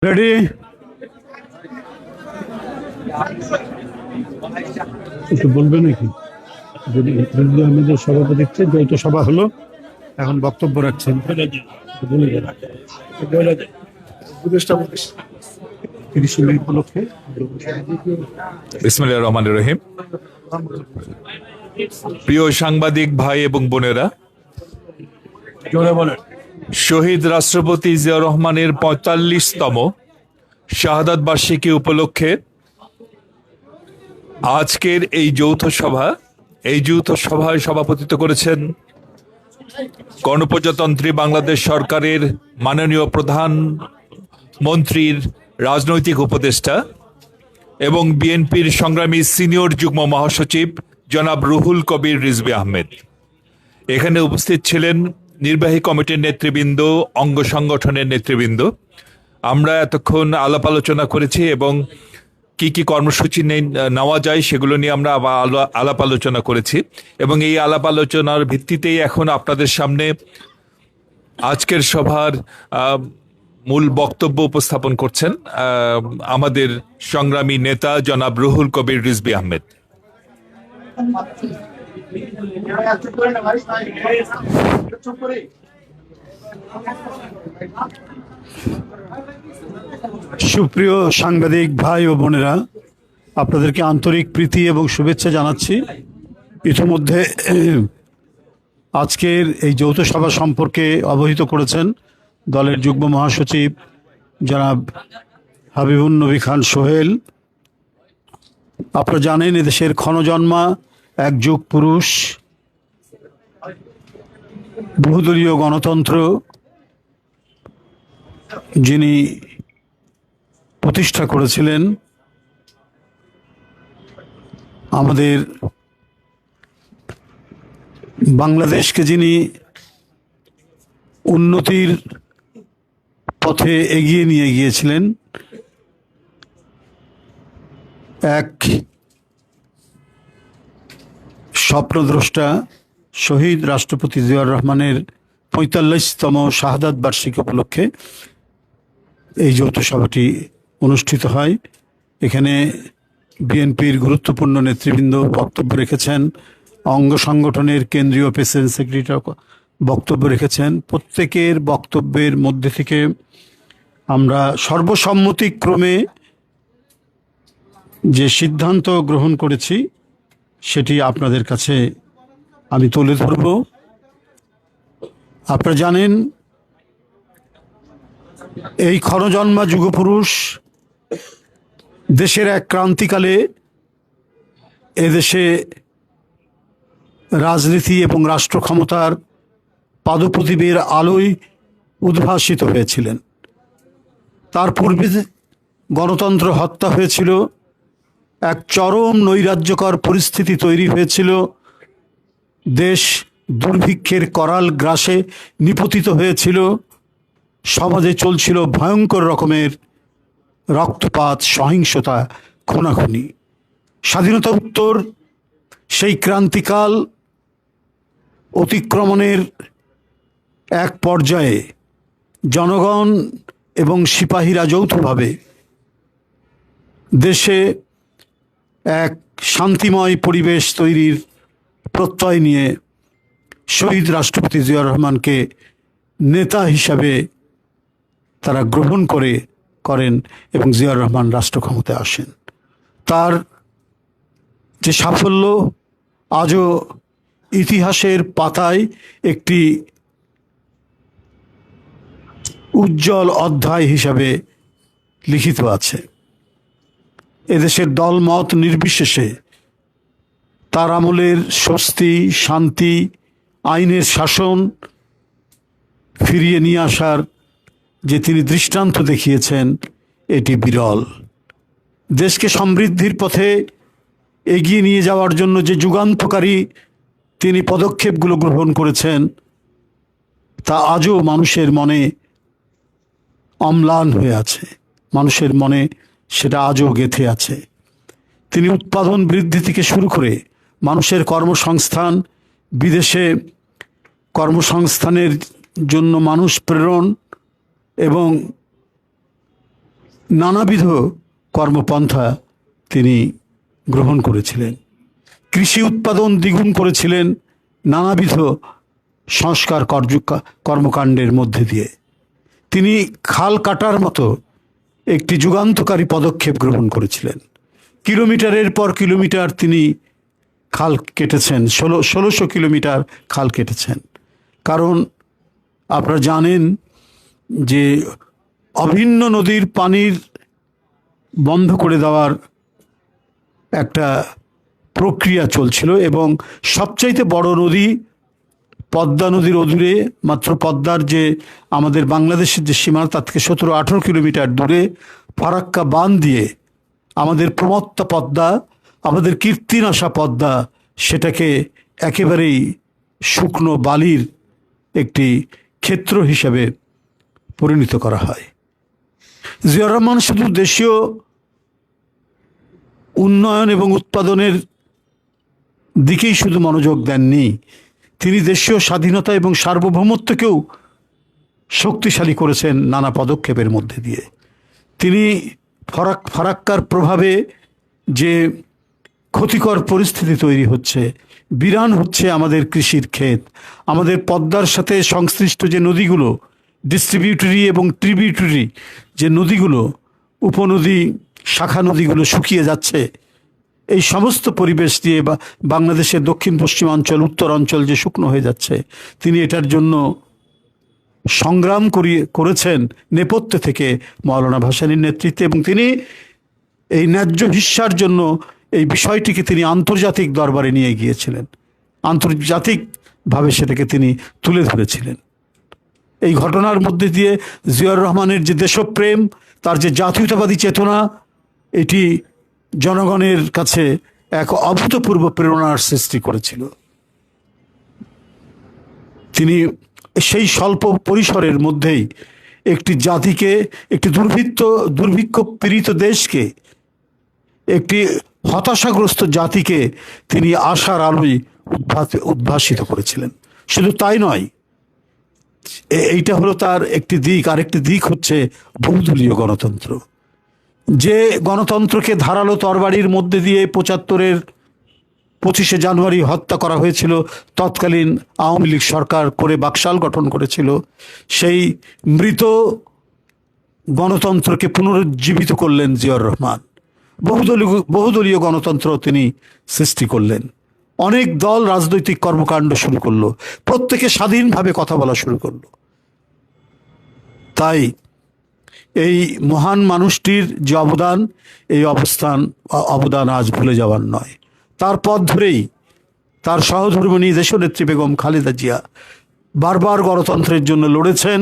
Ready? একটু বলবে নাকি? যদি আহমেদের সভাপতিত্বে যৌথ সভা হলো, এখন বক্তব্য রাখছেন। উপলক্ষে বিসমিল্লাহির রহমানির রহিম। প্রিয় সাংবাদিক ভাই এবং বোনেরা, শহীদ রাষ্ট্রপতি জিয়াউর রহমানের ৪৫তম শাহাদাত বার্ষিকী উপলক্ষে আজকের এই যৌথ সভায় সভাপতিত্ব করেছেন গণপ্রজাতন্ত্রী বাংলাদেশ সরকারের মাননীয় প্রধানমন্ত্রীর রাজনৈতিক উপদেষ্টা এবং বিএনপির সংগ্রামী সিনিয়র যুগ্ম মহাসচিব জনাব রুহুল কবির রিজভী আহমেদ। এখানে উপস্থিত ছিলেন নির্বাহী কমিটির নেতৃবৃন্দ, অঙ্গ সংগঠনের নেতৃবৃন্দ। আমরা এতক্ষণ আলাপ আলোচনা করেছি এবং কি কি কর্মসূচি নেওয়া যায় সেগুলো নিয়ে আমরা আলাপ আলোচনা করেছি এবং এই আলাপ আলোচনার ভিত্তিতেই এখন আপনাদের সামনে আজকের সভার মূল বক্তব্য উপস্থাপন করছেন আমাদের সংগ্রামী নেতা জনাব রুহুল কবির রিজভী আহমেদ। সুপ্রিয় সাংবাদিক ভাই ও বোনেরা, আপনাদেরকে আন্তরিক প্রীতি এবং শুভেচ্ছা জানাচ্ছি। ইতিমধ্যে আজকের এই যৌথ সভা সম্পর্কে অবহিত করেছেন দলের যুগ্ম মহাসচিব জনাব হাবিবুন নবী খান সোহেল। আপনারা জানেন, এদেশের ক্ষণজন্মা এক যুগ পুরুষ, বহুদলীয় গণতন্ত্র যিনি প্রতিষ্ঠা করেছিলেন, আমাদের বাংলাদেশকে যিনি উন্নতির পথে এগিয়ে নিয়ে গিয়েছিলেন, এক স্বপ্নদ্রষ্টা শহীদ রাষ্ট্রপতি জিয়াউর রহমানের ৪৫তম শাহাদাত বার্ষিকী উপলক্ষে এই যৌথ সভাটি অনুষ্ঠিত হয়। এখানে বিএনপির গুরুত্বপূর্ণ নেতৃবৃন্দ বক্তব্য রেখেছেন, অঙ্গ সংগঠনের কেন্দ্রীয় প্রেসিডেন্ট সেক্রেটারি বক্তব্য রেখেছেন। প্রত্যেকের বক্তব্যের মধ্যে থেকে আমরা সর্বসম্মতিক্রমে যে সিদ্ধান্ত গ্রহণ করেছি সেটি আপনাদের কাছে আমি তুলে ধরব। আপনারা জানেন, এই ক্ষণজন্মা যুগপুরুষ দেশের এক ক্রান্তিকালে এদেশে রাজনীতি এবং রাষ্ট্র ক্ষমতার পাদপ্রদীপের আলোয় উদ্ভাসিত হয়েছিলেন। তার পূর্বে গণতন্ত্র হত্যা হয়েছিল, এক চরম নৈরাজ্যকর পরিস্থিতি তৈরি হয়েছিল, দেশ দুর্ভিক্ষের করাল গ্রাসে নিপতিত হয়েছিল, সমাজে চলছিল ভয়ঙ্কর রকমের রক্তপাত, সহিংসতা, খুনাখুনি। স্বাধীনতা উত্তর সেই ক্রান্তিকাল অতিক্রমণের এক পর্যায়ে জনগণ এবং সিপাহীরা যৌথভাবে দেশে এক শান্তিময় পরিবেশ তৈরির প্রত্যয় নিয়ে শহীদ রাষ্ট্রপতি জিয়াউর রহমানকে নেতা হিসাবে তারা গ্রহণ করেন এবং জিয়াউর রহমান রাষ্ট্র ক্ষমতায় আসেন। তার যে সাফল্য আজও ইতিহাসের পাতায় একটি উজ্জ্বল অধ্যায় হিসাবে লিখিত আছে। এদেশের দলমত নির্বিশেষে তার আমলের স্বস্তি, শান্তি, আইনের শাসন ফিরিয়ে নিয়ে আসার যে তিনি দৃষ্টান্ত দেখিয়েছেন, এটি বিরল। দেশকে সমৃদ্ধির পথে এগিয়ে নিয়ে যাওয়ার জন্য যে যুগান্তকারী তিনি পদক্ষেপগুলো গ্রহণ করেছেন, তা আজও মানুষের মনে অম্লান হয়ে আছে, মানুষের মনে সেটা আজও গেঁথে আছে। তিনি উৎপাদন বৃদ্ধি থেকে শুরু করে মানুষের কর্মসংস্থান, বিদেশে কর্মসংস্থানের জন্য মানুষ প্রেরণ এবং নানাবিধ কর্মপন্থা তিনি গ্রহণ করেছিলেন। কৃষি উৎপাদন দ্বিগুণ করেছিলেন নানাবিধ সংস্কার কর্মকাণ্ডের মধ্যে দিয়ে। তিনি খাল কাটার মতো একটি যুগান্তকারী পদক্ষেপ গ্রহণ করেছিলেন। কিলোমিটারের পর কিলোমিটার তিনি খাল কেটেছেন, 1600 কিলোমিটার খাল কেটেছেন। কারণ আপনারা জানেন যে অভিন্ন নদীর পানির বন্ধ করে দেওয়ার একটা প্রক্রিয়া চলছিল এবং সবচাইতে বড় নদী পদ্মা নদীর অদূরে, মাত্র পদ্মার যে আমাদের বাংলাদেশের যে সীমানা তার থেকে 17-18 কিলোমিটার দূরে ফারাক্কা বাঁধ দিয়ে আমাদের প্রমত্তা পদ্মা, আমাদের কীর্তিনাশা পদ্মা, সেটাকে একেবারেই শুকনো বালির একটি ক্ষেত্র হিসাবে পরিণত করা হয়। জিয়াউর রহমান শুধু দেশীয় উন্নয়ন এবং উৎপাদনের দিকেই শুধু মনোযোগ দেননি, তিনি দেশীয় স্বাধীনতা এবং সার্বভৌমত্বকেও শক্তিশালী করেছেন নানা পদক্ষেপের মধ্যে দিয়ে। তিনি ফারাক্কার প্রভাবে যে ক্ষতিকর পরিস্থিতি তৈরি হচ্ছে, বিরান হচ্ছে আমাদের কৃষির ক্ষেত, আমাদের পদ্মার সাথে সংশ্লিষ্ট যে নদীগুলো, ডিস্ট্রিবিউটরি এবং ট্রিবিউটরি যে নদীগুলো, উপনদী, শাখা নদীগুলো শুকিয়ে যাচ্ছে, এই সমস্ত পরিবেশ দিয়ে বাংলাদেশের দক্ষিণ পশ্চিমাঞ্চল, উত্তরাঞ্চল যে শুকনো হয়ে যাচ্ছে, তিনি এটার জন্য সংগ্রাম করেছেন নেপথ্যে থেকে মওলানা ভাসানীর নেতৃত্বে। এবং তিনি এই ন্যায্য হিস্যার জন্য এই বিষয়টিকে তিনি আন্তর্জাতিক দরবারে নিয়ে গিয়েছিলেন, আন্তর্জাতিকভাবে সেটাকে তিনি তুলে ধরেছিলেন। এই ঘটনার মধ্যে দিয়ে জিয়াউর রহমানের যে দেশপ্রেম, তার যে জাতীয়তাবাদী চেতনা, এটি জনগণের কাছে এক অভূতপূর্ব প্রেরণার সৃষ্টি করেছিল। তিনি সেই স্বল্প পরিসরের মধ্যেই একটি জাতিকে, একটি দুর্ভিক্ষ পীড়িত দেশকে, একটি হতাশাগ্রস্ত জাতিকে তিনি আশার আলোয় উদ্ভাসিত করেছিলেন। শুধু তাই নয়, এইটা হলো তার একটি দিক। আরেকটি দিক হচ্ছে বহুদলীয় গণতন্ত্র। যে গণতন্ত্রকে ধারালো তরবারির মধ্যে দিয়ে 75-এর 25শে জানুয়ারি হত্যা করা হয়েছিল, তৎকালীন আওয়ামী লীগ সরকার করে বাকশাল গঠন করেছিল, সেই মৃত গণতন্ত্রকে পুনরুজ্জীবিত করলেন জিয়াউর রহমান। বহুদলীয় গণতন্ত্র তিনি সৃষ্টি করলেন। অনেক দল রাজনৈতিক কর্মকাণ্ড শুরু করলো, প্রত্যেকে স্বাধীনভাবে কথা বলা শুরু করলো। তাই এই মহান মানুষটির যে অবদান, এই অবদান আজ ভুলে যাওয়ার নয়। তার পথ ধরেই তার সহধর্মিণী দেশনেত্রী বেগম খালেদা জিয়া বারবার গণতন্ত্রের জন্য লড়েছেন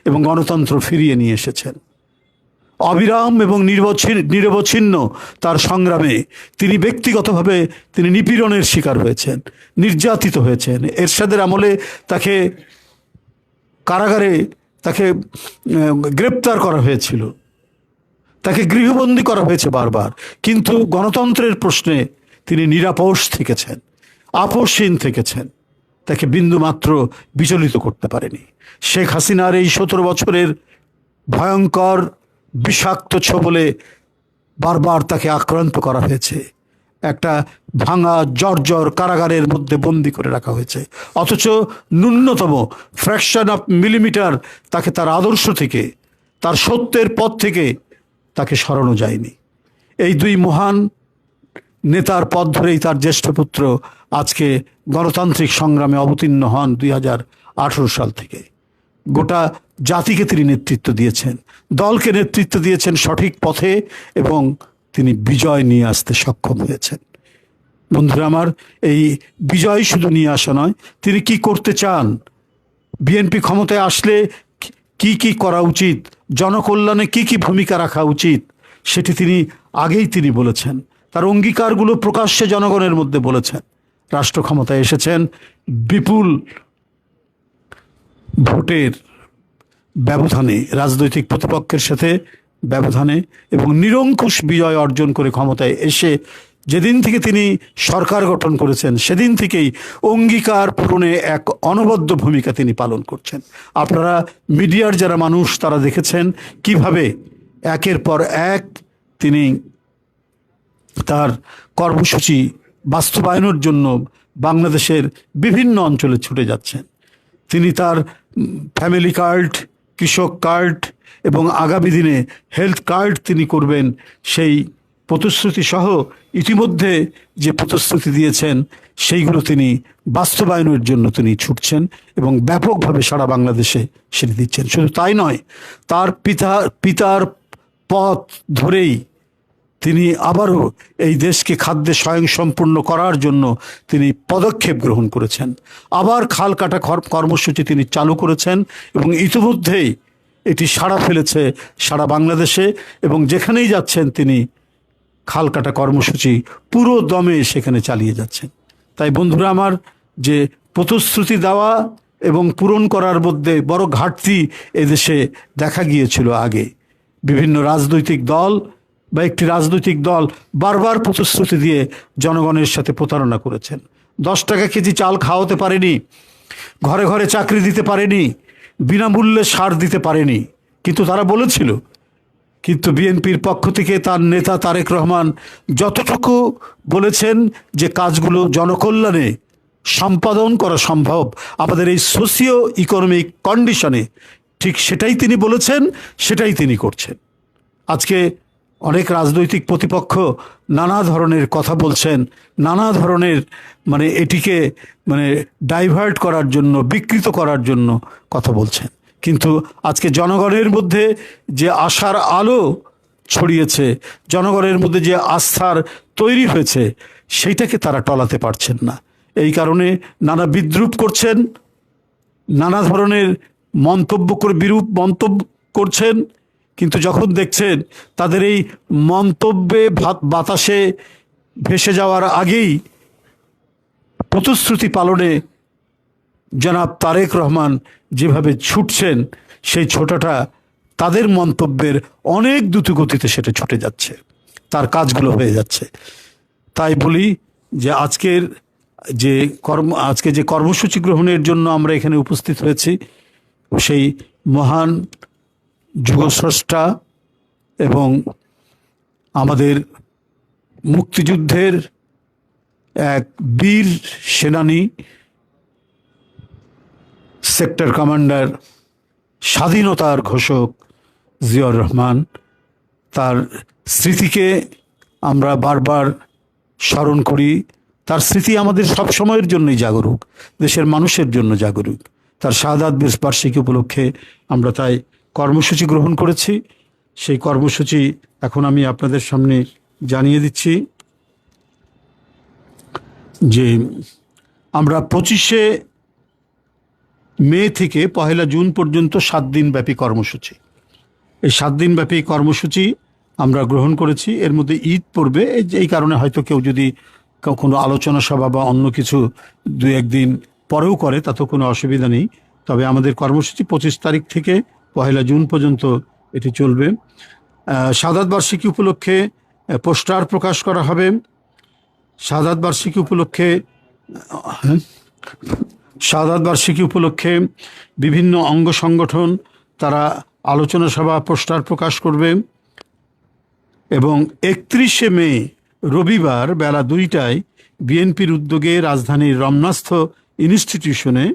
এবং গণতন্ত্র ফিরিয়ে নিয়ে এসেছেন। অবিরাম এবং নিরবচ্ছিন্ন তার সংগ্রামে তিনি ব্যক্তিগতভাবে তিনি নিপীড়নের শিকার হয়েছেন, নির্যাতিত হয়েছেন। এরশাদের আমলে তাকে কারাগারে গ্রেপ্তার করা হয়েছিল, তাকে গৃহবন্দী করা হয়েছে বারবার, কিন্তু গণতন্ত্রের প্রশ্নে তিনি নিরাপোষ থেকেছেন, আপোষহীন থেকেছেন। তাকে বিন্দুমাত্র বিচলিত করতে পারেনি। শেখ হাসিনার এই 17 বছরের ভয়ঙ্কর বিষাক্ত ছোবলে বারবার তাকে আক্রান্ত করা হয়েছে। একটা ভাঙা জর্জর কারাগারের মধ্যে বন্দি করে রাখা হয়েছে, অথচ ন্যূনতম ফ্র্যাকশন অফ মিলিমিটার তাকে তার আদর্শ থেকে, তার সত্যের পথ থেকে তাকে সরানো যায়নি। এই দুই মহান নেতার পথ ধরেই তার জ্যেষ্ঠ পুত্র আজকে গণতান্ত্রিক সংগ্রামে অবতীর্ণ হন 2018 সাল থেকে। গোটা জাতিকে তিনি নেতৃত্ব দিয়েছেন, দলকে নেতৃত্ব দিয়েছেন সঠিক পথে, এবং তিনি বিজয় নিয়ে আসতে সক্ষম হয়েছেন। বন্ধুরা আমার, এই বিজয় শুধু নিয়ে আসা নয়, তিনি কি করতে চান, বিএনপি ক্ষমতায় আসলে কি কি করা উচিত, জনকল্যাণে কি কি ভূমিকা রাখা উচিত, সেটি তিনি আগেই বলেছেন। তার অঙ্গীকারগুলো প্রকাশ্যে জনগণের মধ্যে বলেছেন। রাষ্ট্র ক্ষমতায় এসেছেন বিপুল ভোটের ব্যবধানে, রাজনৈতিক প্রতিপক্ষের সাথে ব্যবধানে, এবং নিরঙ্কুশ বিজয় অর্জন করে ক্ষমতায় এসে যেদিন থেকে তিনি সরকার গঠন করেছেন, সেদিন থেকেই অঙ্গীকার পূরণে এক অনবদ্য ভূমিকা তিনি পালন করছেন। আপনারা মিডিয়ার যারা মানুষ, তারা দেখেছেন কিভাবে একের পর এক তিনি তার কর্মসূচি বাস্তবায়নের জন্য বাংলাদেশের বিভিন্ন অঞ্চলে ছুটে যাচ্ছেন। তিনি তার ফ্যামিলি কার্ড, কৃষক কার্ড এবং আগামী দিনে হেলথ কার্ড তিনি করবেন, সেই প্রতিশ্রুতি সহ ইতিমধ্যে যে প্রতিশ্রুতি দিয়েছেন সেইগুলো তিনি বাস্তবায়নের জন্য তিনি ছুটছেন এবং ব্যাপকভাবে সারা বাংলাদেশে সেটি দিচ্ছেন। শুধু তাই নয়, তার পিতার পথ ধরেই তিনি আবারও এই দেশকে খাদ্যে স্বয়ংসম্পূর্ণ করার জন্য তিনি পদক্ষেপ গ্রহণ করেছেন। আবার খাল কাটা কর্মসূচি তিনি চালু করেছেন এবং ইতিমধ্যেই এটি সাড়া ফেলেছে সারা বাংলাদেশে, এবং যেখানেই যাচ্ছেন তিনি খাল কাটা কর্মসূচি পুরো দমে সেখানে চালিয়ে যাচ্ছেন। তাই বন্ধুরা আমার, যে প্রতিশ্রুতি দেওয়া এবং পূরণ করার মধ্যে বড় ঘাটতি এদেশে দেখা গিয়েছিল আগে। বিভিন্ন রাজনৈতিক দল বা একটি রাজনৈতিক দল বারবার প্রতিশ্রুতি দিয়ে জনগণের সাথে প্রতারণা করেছেন। 10 টাকা কেজি চাল খাওয়াতে পারেনি, ঘরে ঘরে চাকরি দিতে পারেনি, বিনামূল্যে সার দিতে পারেনি, কিন্তু তারা বলেছিল। কিন্তু বিএনপির পক্ষ থেকে তার নেতা তারেক রহমান যতটুকু বলেছেন যে কাজগুলো জনকল্যাণে সম্পাদন করা সম্ভব আমাদের এই সোশিও ইকোনমিক কন্ডিশনে, ঠিক সেটাই তিনি বলেছেন, সেটাই তিনি করছেন। আজকে অনেক রাজনৈতিক প্রতিপক্ষ নানা ধরনের কথা বলছেন, নানা ধরনের এটিকে ডাইভার্ট করার জন্য, বিকৃত করার জন্য কথা বলছেন। কিন্তু আজকে জনগণের মধ্যে যে আশার আলো ছড়িয়েছে, জনগণের মধ্যে যে আস্থার তৈরি হয়েছে, সেইটাকে তারা টলাতে পারছেন না। এই কারণে নানা বিদ্রূপ করছেন, নানা ধরনের মন্তব্য করে বিরূপ মন্তব্য করছেন। কিন্তু যখন দেখছেন তাদের এই মন্তব্যে বাতাসে ভেসে যাওয়ার আগেই প্রতিশ্রুতি পালনে জনাব তারেক রহমান যেভাবে ছুটছেন, সেই ছোটাটা তাদের মন্তব্যের অনেক দ্রুতগতিতে সেটা ছুটে যাচ্ছে, তার কাজগুলো হয়ে যাচ্ছে। তাই বলি যে আজকে যে কর্মসূচি গ্রহণের জন্য আমরা এখানে উপস্থিত হয়েছি, সেই মহান যুগস্রষ্টা এবং আমাদের মুক্তিযুদ্ধের এক বীর সেনানী, সেক্টর কমান্ডার, স্বাধীনতার ঘোষক জিয়াউর রহমান, তার স্মৃতিকে আমরা বারবার স্মরণ করি। তার স্মৃতি আমাদের সব সময়ের জন্যই জাগরুক, দেশের মানুষের জন্য জাগরুক। তার শাহাদাত বার্ষিকী উপলক্ষে আমরা তাই কর্মসূচি গ্রহণ করেছি। সেই কর্মসূচি এখন আমি আপনাদের সামনে জানিয়ে দিচ্ছি যে আমরা 25শে মে থেকে 1 জুন পর্যন্ত 7 দিন ব্যাপী কর্মসূচি, এই 7 দিন ব্যাপী কর্মসূচি আমরা গ্রহণ করেছি। এর মধ্যে ঈদ পড়বে, এই কারণে হয়তো কেউ যদি কোনো আলোচনা সভা বা অন্য কিছু 2-1 দিন পরেও করে তাতেও কোনো অসুবিধা নেই। তবে আমাদের কর্মসূচি 25 তারিখ থেকে 1 জুন পর্যন্ত এটি চলবে। শাহাদাত বার্ষিকী উপলক্ষে পোস্টার প্রকাশ করা হবে। শাহাদাত বার্ষিকী উপলক্ষে বিভিন্ন অঙ্গ সংগঠন তারা আলোচনা সভা, পোস্টার প্রকাশ করবে। এবং 31শে মে রবিবার বেলা 2টায় বিএনপির উদ্যোগে রাজধানীর রমনাস্থ ইনস্টিটিউশনে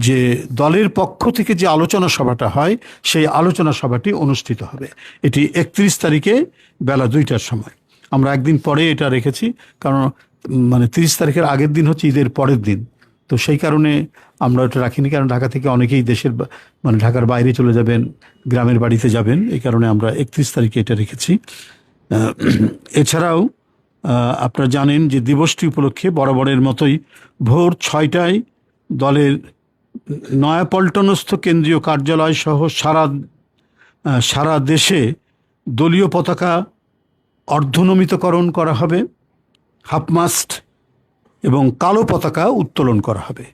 যে দলের পক্ষ থেকে যে আলোচনা সভাটা হয়, সেই আলোচনা সভাটি অনুষ্ঠিত হবে। এটি 31 তারিখে বেলা 2টার সময়। আমরা একদিন পরে এটা রেখেছি, কারণ 30 তারিখের আগের দিন হচ্ছে ঈদের পরের দিন, তো সেই কারণে আমরা ওটা রাখিনি। কারণ ঢাকা থেকে অনেকেই দেশের ঢাকার বাইরে চলে যাবেন, গ্রামের বাড়িতে যাবেন, এই কারণে আমরা 31 তারিখে এটা রেখেছি। এছাড়াও আপনারা জানেন যে দিবসটি উপলক্ষে বরাবরের মতোই ভোর 6টায় দলের নয়াপল্টনস্থ কেন্দ্রীয় কার্যালয় সহ সারা দেশে দলীয় পতাকা অর্ধনমিতকরণ করা হবে, হাফমাস্ট এবং কালো পতাকা উত্তোলন করা হবে।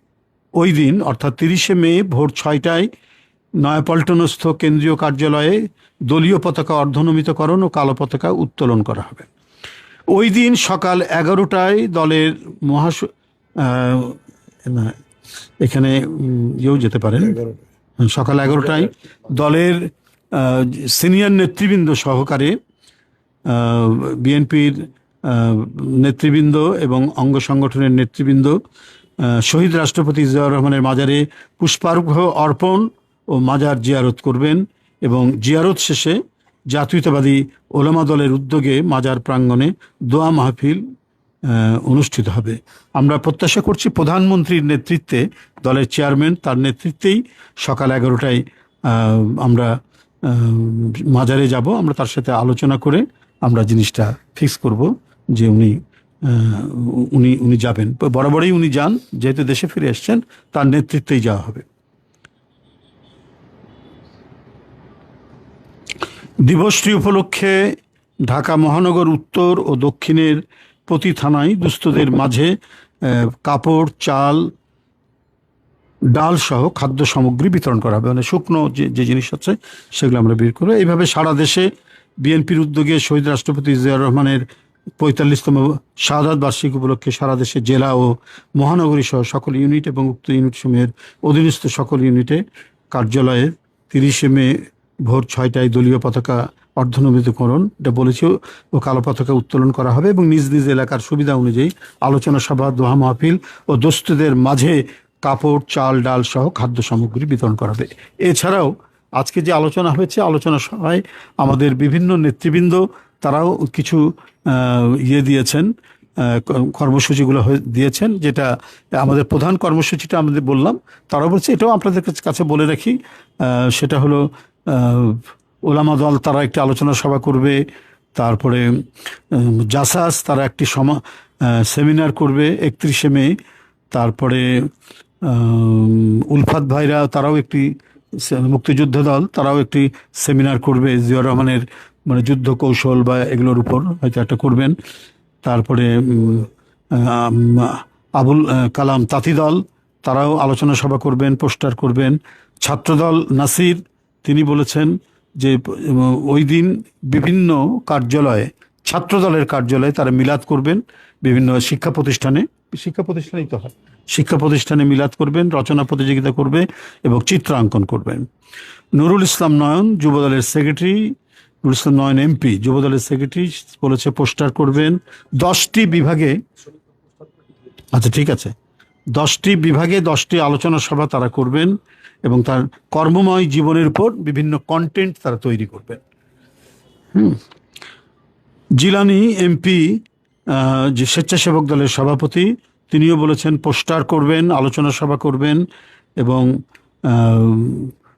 ওই দিন অর্থাৎ 30শে মে ভোর 6টায় নয়াপল্টনস্থ কেন্দ্রীয় কার্যালয়ে দলীয় পতাকা অর্ধনমিতকরণ ও কালো পতাকা উত্তোলন করা হবে। ওই দিন সকাল 11টায় দলের এখানে যেতে পারেন, সকাল 11টায় দলের সিনিয়র নেতৃবৃন্দ সহকারে বিএনপির নেতৃবৃন্দ এবং অঙ্গ সংগঠনের নেতৃবৃন্দ শহীদ রাষ্ট্রপতি জিয়াউর রহমানের মাজারে পুষ্পার্ঘ্য অর্পণ ও মাজার জিয়ারত করবেন এবং জিয়ারত শেষে জাতীয়তাবাদী ওলামা দলের উদ্যোগে মাজার প্রাঙ্গণে দোয়া মাহফিল অনুষ্ঠিত হবে। আমরা প্রত্যাশা করছি প্রধানমন্ত্রীর নেতৃত্বে, দলের চেয়ারম্যান তার নেতৃত্বেই সকাল 11টায় আমরা মাজারে যাব। আমরা তার সাথে আলোচনা করে আমরা জিনিসটা ফিক্স করব যে উনি যাবেন। বরাবরই উনি যান, যেহেতু দেশে ফিরে এসছেন তার নেতৃত্বেই যাওয়া হবে। দিবসটি উপলক্ষে ঢাকা মহানগর উত্তর ও দক্ষিণের প্রতি থানায় দুস্থদের মাঝে কাপড়, চাল, ডাল সহ খাদ্য সামগ্রী বিতরণ করা হবে। মানে শুকনো যে জিনিস আছে সেগুলো আমরা বের করবো। এইভাবে সারা দেশে বিএনপির উদ্যোগে শহীদ রাষ্ট্রপতি জিয়াউর রহমানের 45তম শাহাদাত বার্ষিকী উপলক্ষে সারা দেশে জেলা ও মহানগরী সহ সকল ইউনিট এবং উক্ত ইউনিটসমূহের অধীনস্থ সকল ইউনিটে কার্যালয়ে 30 মে ভোর 6টায় দলীয় পতাকা অর্ধনমিতকরণ, এটা বলেছি, ও কালো পতাকা উত্তোলন করা হবে এবং নিজ নিজ এলাকার সুবিধা অনুযায়ী আলোচনা সভা, দোয়া মাহফিল ও দোস্তদের মাঝে কাপড়, চাল, ডাল সহ খাদ্য সামগ্রী বিতরণ করা হবে। এছাড়াও আজকে যে আলোচনা হয়েছে, আলোচনা সভায় আমাদের বিভিন্ন নেতৃবৃন্দ তারাও কিছু দিয়েছেন, কর্মসূচিগুলো দিয়েছেন। যেটা আমাদের প্রধান কর্মসূচিটা আমাদের বললাম, তারা বলছে এটাও আপনাদের কাছে বলে রাখি, সেটা হলো ওলামা দল তারা একটি আলোচনা সভা করবে, তারপরে জাসাস তারা একটি সেমিনার করবে 31 মে, তারপরে উলফাত ভাইরা তারাও একটি, মুক্তিযুদ্ধ দল তারাও একটি সেমিনার করবে জিয়াউর রহমানের মানে যুদ্ধ কৌশল বা এগুলোর উপর হয়তো একটা করবেন। তারপরে আবুল কালাম তাঁতি দল তারাও আলোচনা সভা করবেন, পোস্টার করবেন। ছাত্রদল নাসির তিনি বলেছেন যে ওই দিন বিভিন্ন কার্যালয়ে, ছাত্রদলের কার্যালয়ে তারা মিলাদ করবেন, বিভিন্ন শিক্ষা প্রতিষ্ঠানেই তো হয়, শিক্ষা প্রতিষ্ঠানে মিলাদ করবেন, রচনা প্রতিযোগিতা করবে এবং চিত্রাঙ্কন করবেন। নুরুল ইসলাম নয়ন যুবদলের সেক্রেটারি, নুরুল ইসলাম নয়ন এমপি যুবদলের সেক্রেটারি বলেছে পোস্টার করবেন 10টি বিভাগে। আচ্ছা ঠিক আছে, 10টি বিভাগে 10টি আলোচনা সভা তারা করবেন এবং তার কর্মময় জীবনের উপর বিভিন্ন কন্টেন্ট তারা তৈরি করবেন। জিলানি এমপি যে স্বেচ্ছাসেবক দলের সভাপতি, তিনিও বলেছেন পোস্টার করবেন, আলোচনা সভা করবেন এবং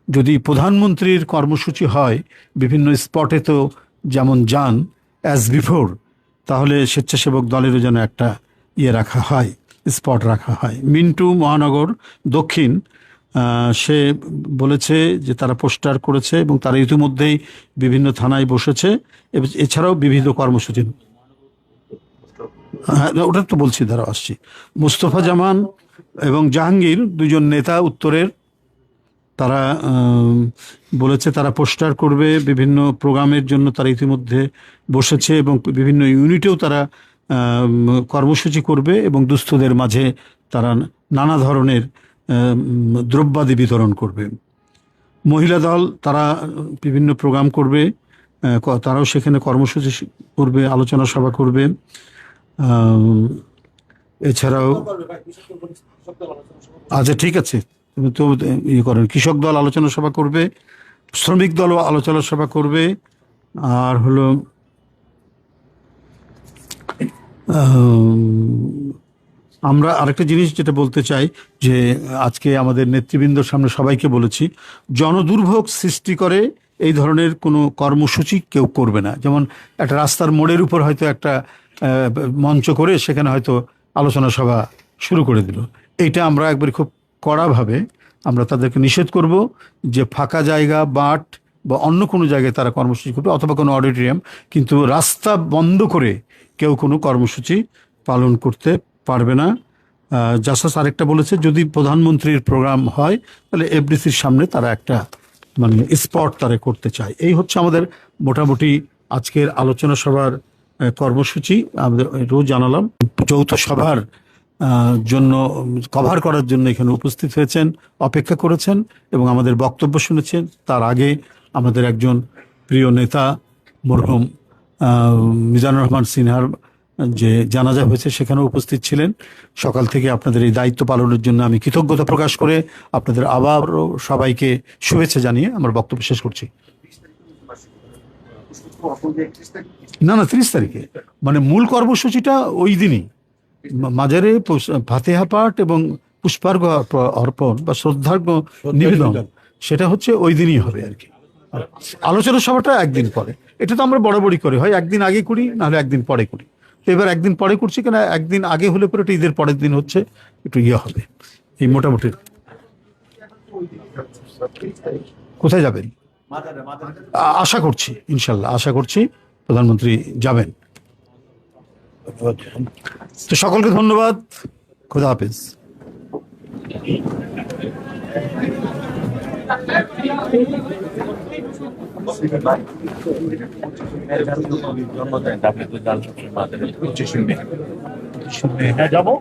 যদি প্রধানমন্ত্রীর কর্মসূচি হয় বিভিন্ন স্পটে তো যেমন যান অ্যাজ বিফোর, তাহলে স্বেচ্ছাসেবক দলেরও যেন একটা রাখা হয়, স্পট রাখা হয়। মিন্টু মহানগর দক্ষিণ সে বলেছে যে তারা পোস্টার করেছে এবং তারা ইতিমধ্যেই বিভিন্ন থানায় বসেছে, এছাড়াও বিবিধ কর্মসূচি। হ্যাঁ ওটা তো বলছি, দ্বারা আসছি। মুস্তফা জামান এবং জাহাঙ্গীর দুজন নেতা উত্তরের, তারা বলেছে তারা পোস্টার করবে, বিভিন্ন প্রোগ্রামের জন্য তারা ইতিমধ্যে বসেছে এবং বিভিন্ন ইউনিটেও তারা কর্মসূচি করবে এবং দুস্থদের মাঝে তারা নানা ধরনের দ্রব্যাদি বিতরণ করবে। মহিলা দল তারা বিভিন্ন প্রোগ্রাম করবে, তারাও সেখানে কর্মসূচি করবে, আলোচনা সভা করবে। এছাড়াও আচ্ছা ঠিক আছে, তুমি তো করেন, কৃষক দল আলোচনা সভা করবে, শ্রমিক দলও আলোচনা সভা করবে। আর হলো আমরা আরেকটা জিনিস যেটা বলতে চাই যে আজকে আমাদের নেতৃবৃন্দর সামনে সবাইকে বলেছি, জনদুর্ভোগ সৃষ্টি করে এই ধরনের কোনো কর্মসূচি কেউ করবে না। যেমন একটা রাস্তার মোড়ের উপর হয়তো একটা মঞ্চ করে সেখানে হয়তো আলোচনা সভা শুরু করে দিল, এইটা আমরা একবার খুব কড়াভাবে আমরা তাদেরকে নিষেধ করব যে ফাঁকা জায়গা, বাট বা অন্য কোনো জায়গায় তারা কর্মসূচি করবে অথবা কোনো অডিটোরিয়াম, কিন্তু রাস্তা বন্ধ করে কেউ কোনো কর্মসূচি পালন করতে পারবে না। জাসাস আরেকটা বলেছে যদি প্রধানমন্ত্রীর প্রোগ্রাম হয় তাহলে এফডিসির সামনে তারা একটা মানে স্পট তারা করতে চায়। এই হচ্ছে আমাদের মোটামুটি আজকের আলোচনা সভার কর্মসূচি। আমাদের রোজ জানালাম যৌথ সভার জন্য কভার করার জন্য এখানে উপস্থিত হয়েছেন, অপেক্ষা করেছেন এবং আমাদের বক্তব্য শুনেছেন। তার আগে আমাদের একজন প্রিয় নেতা মরহুম মিজানুর রহমান সিনহার যে জানাজা হয়েছে সেখানে উপস্থিত ছিলেন। সকাল থেকে আপনাদের এই দায়িত্ব পালনের জন্য আমি কৃতজ্ঞতা প্রকাশ করে আপনাদের আবারও সবাইকে শুভেচ্ছা জানিয়ে আমার বক্তব্য শেষ করছি। না না, 30 তারিখে, মানে মূল কর্মসূচিটা ওই দিনই, মাজারে ফাতেহা পাঠ এবং পুষ্পার্ঘ অর্পণ বা শ্রদ্ধার্ঘ্য নিবেদন, সেটা হচ্ছে ওই দিনই হবে আর কি। আলোচনা সভাটা একদিন পরে, এটা তো আমরা বরাবরই করি, হয় একদিন আগে করি নাহলে একদিন পরে করি। তো এবার একদিন পরে করছি, কেন একদিন আগে হলে পরে এটা ঈদের পরের দিন হচ্ছে, একটু ইয়ে হবে এই মোটামুটি। কোথায় যাবেন? আশা করছি, ইনশাল্লাহ আশা করছি প্রধানমন্ত্রী যাবেন। তো সকলকে ধন্যবাদ, খোদা হাফেজ। হ্যাঁ যাবো।